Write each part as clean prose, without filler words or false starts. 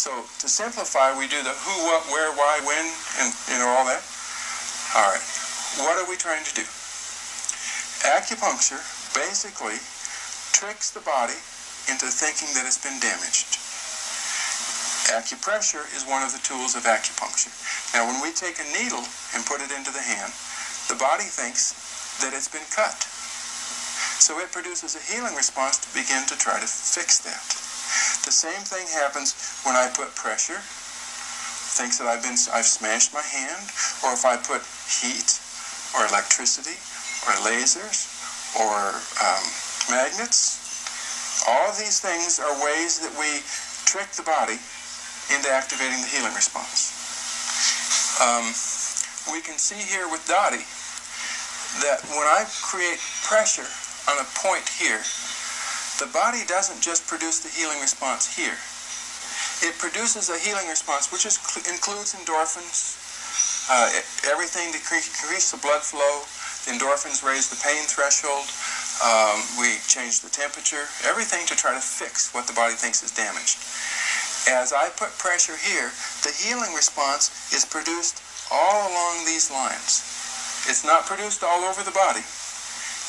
So to simplify, we do the who, what, where, why, when, and all that. All right. What are we trying to do? Acupuncture basically tricks the body into thinking that it's been damaged. Acupressure is one of the tools of acupuncture. Now, when we take a needle and put it into the hand, the body thinks that it's been cut. So it produces a healing response to begin to try to fix that. The same thing happens when I put pressure, thinks that I've smashed my hand, or if I put heat or electricity or lasers or magnets. All of these things are ways that we trick the body into activating the healing response. We can see here with Dottie that when I create pressure on a point here, the body doesn't just produce the healing response here. It produces a healing response which includes endorphins, everything to increase the blood flow. The endorphins raise the pain threshold. We change the temperature, everything to try to fix what the body thinks is damaged. As I put pressure here, the healing response is produced all along these lines. It's not produced all over the body.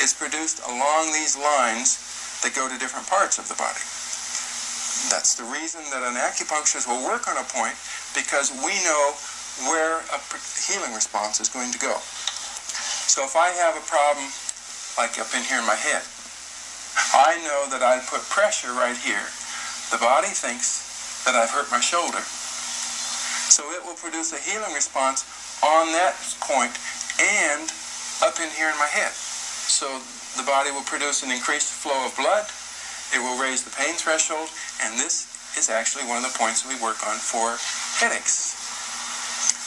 It's produced along these lines that go to different parts of the body. That's the reason that an acupuncturist will work on a point, because we know where a healing response is going to go. So if I have a problem like up in here in my head, I know that I put pressure right here. The body thinks that I've hurt my shoulder. So it will produce a healing response on that point and up in here in my head. So the body will produce an increased flow of blood. It will raise the pain threshold, and this is actually one of the points that we work on for headaches.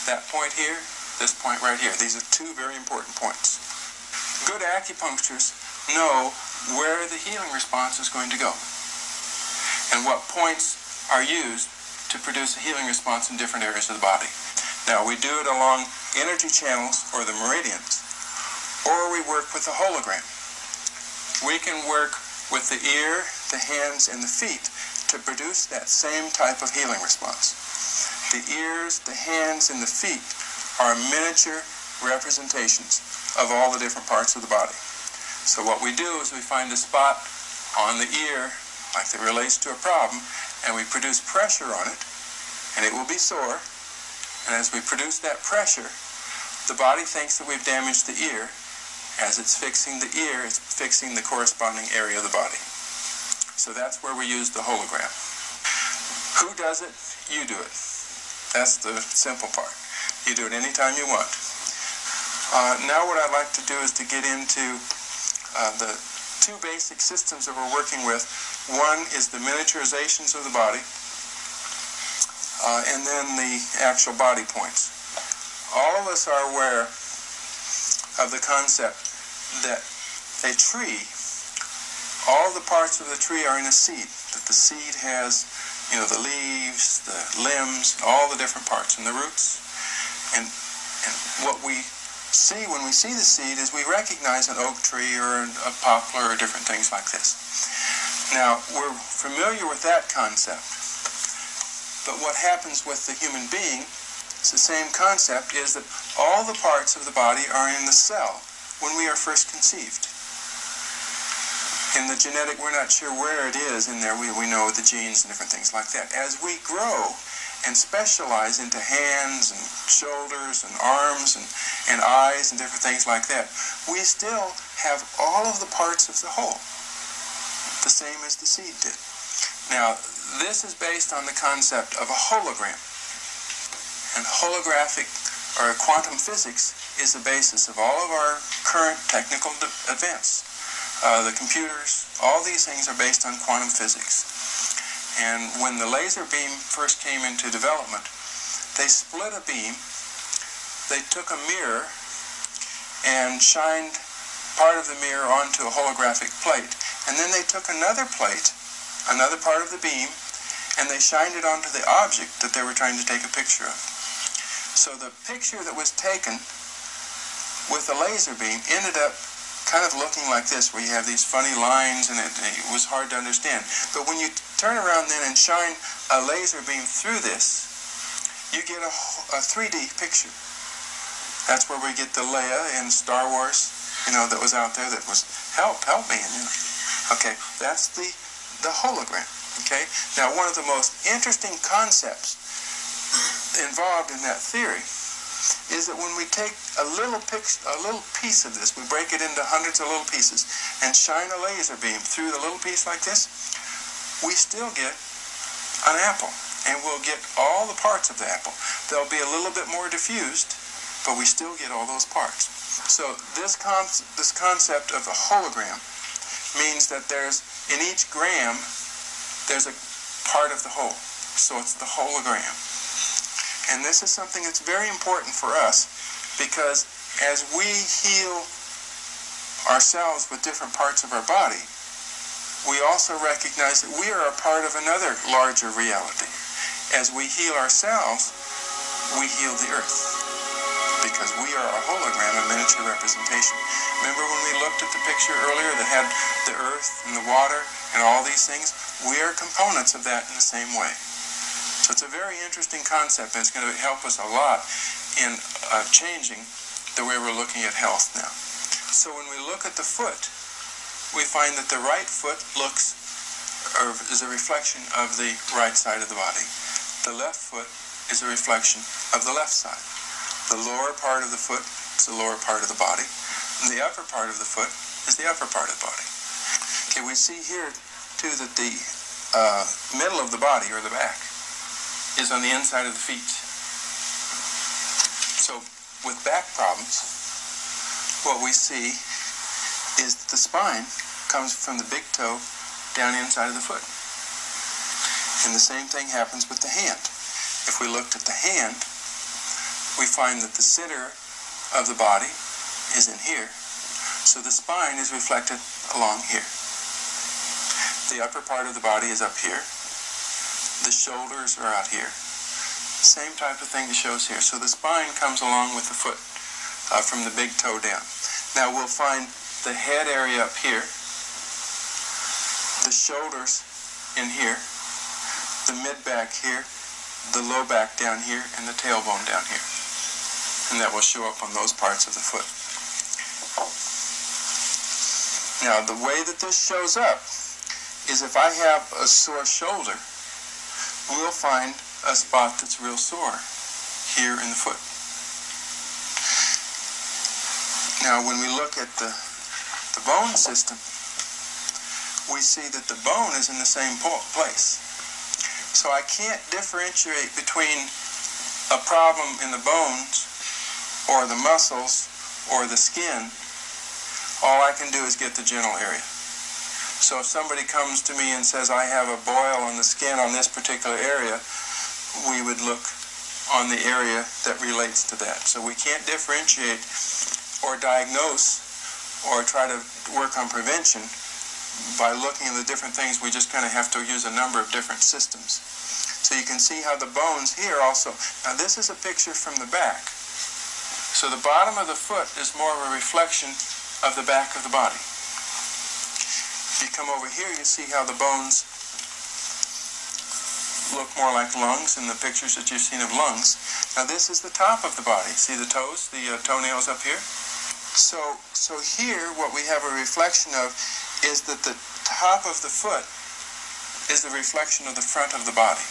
That point here, this point right here. These are two very important points. Good acupuncturists know where the healing response is going to go and what points are used to produce a healing response in different areas of the body. Now, we do it along energy channels or the meridians, or we work with the hologram. We can work with the ear, the hands, and the feet to produce that same type of healing response. The ears, the hands, and the feet are miniature representations of all the different parts of the body. So what we do is we find a spot on the ear, like that relates to a problem, and we produce pressure on it, and it will be sore. And as we produce that pressure, the body thinks that we've damaged the ear. As it's fixing the ear, it's fixing the corresponding area of the body. So that's where we use the hologram. Who does it? You do it. That's the simple part. You do it anytime you want. Now what I'd like to do is to get into the two basic systems that we're working with. One is the miniaturizations of the body, and then the actual body points. All of us are aware of the concept that a tree, all the parts of the tree are in a seed, that the seed has, the leaves, the limbs, all the different parts, and the roots. And what we see when we see the seed is we recognize an oak tree or a poplar or different things like this. Now, we're familiar with that concept, but what happens with the human being, it's the same concept, is that all the parts of the body are in the cell when we are first conceived. In the genetic, we're not sure where it is in there. We know the genes and different things like that. As we grow and specialize into hands and shoulders and arms and eyes and different things like that, we still have all of the parts of the whole, the same as the seed did. Now, this is based on the concept of a hologram. And holographic, or quantum physics, is the basis of all of our current technical advance. The computers, all these things are based on quantum physics. And when the laser beam first came into development, they split a beam, they took a mirror and shined part of the mirror onto a holographic plate. And then they took another plate, another part of the beam, and they shined it onto the object that they were trying to take a picture of. So the picture that was taken with the laser beam ended up kind of looking like this, where you have these funny lines and it was hard to understand. But when you turn around then and shine a laser beam through this, you get a 3D picture. That's where we get the Leia in Star Wars, that was out there that was, help me. Okay, that's the hologram. Okay, now one of the most interesting concepts involved in that theory is that when we take a little piece of this, we break it into hundreds of little pieces and shine a laser beam through the little piece like this, we still get an apple, and we'll get all the parts of the apple. They'll be a little bit more diffused, but we still get all those parts. So this concept of a hologram means that in each gram there's a part of the whole. So it's the hologram. And this is something that's very important for us, because as we heal ourselves with different parts of our body, we also recognize that we are a part of another larger reality. As we heal ourselves, we heal the earth, because we are a hologram, a miniature representation. Remember when we looked at the picture earlier that had the earth and the water and all these things? We are components of that in the same way. So it's a very interesting concept, and it's going to help us a lot in changing the way we're looking at health now. So when we look at the foot, we find that the right foot is a reflection of the right side of the body. The left foot is a reflection of the left side. The lower part of the foot is the lower part of the body, and the upper part of the foot is the upper part of the body. Okay, we see here too that the middle of the body, or the back, is on the inside of the feet. So with back problems, what we see is that the spine comes from the big toe down inside of the foot. And the same thing happens with the hand. If we looked at the hand, we find that the center of the body is in here. So the spine is reflected along here. The upper part of the body is up here. The shoulders are out here. Same type of thing that shows here. So the spine comes along with the foot from the big toe down. Now we'll find the head area up here, the shoulders in here, the mid-back here, the low back down here, and the tailbone down here. And that will show up on those parts of the foot. Now the way that this shows up is if I have a sore shoulder, we'll find a spot that's real sore here in the foot. Now when we look at the bone system, we see that the bone is in the same place. So I can't differentiate between a problem in the bones or the muscles or the skin. All I can do is get the general area. So if somebody comes to me and says, I have a boil on the skin on this particular area, we would look on the area that relates to that. So we can't differentiate or diagnose or try to work on prevention by looking at the different things. We just kind of have to use a number of different systems. So you can see how the bones here also. Now this is a picture from the back. So the bottom of the foot is more of a reflection of the back of the body. If you come over here, you see how the bones look more like lungs in the pictures that you've seen of lungs. Now this is the top of the body. See the toes, the toenails up here? So here what we have a reflection of is that the top of the foot is the reflection of the front of the body.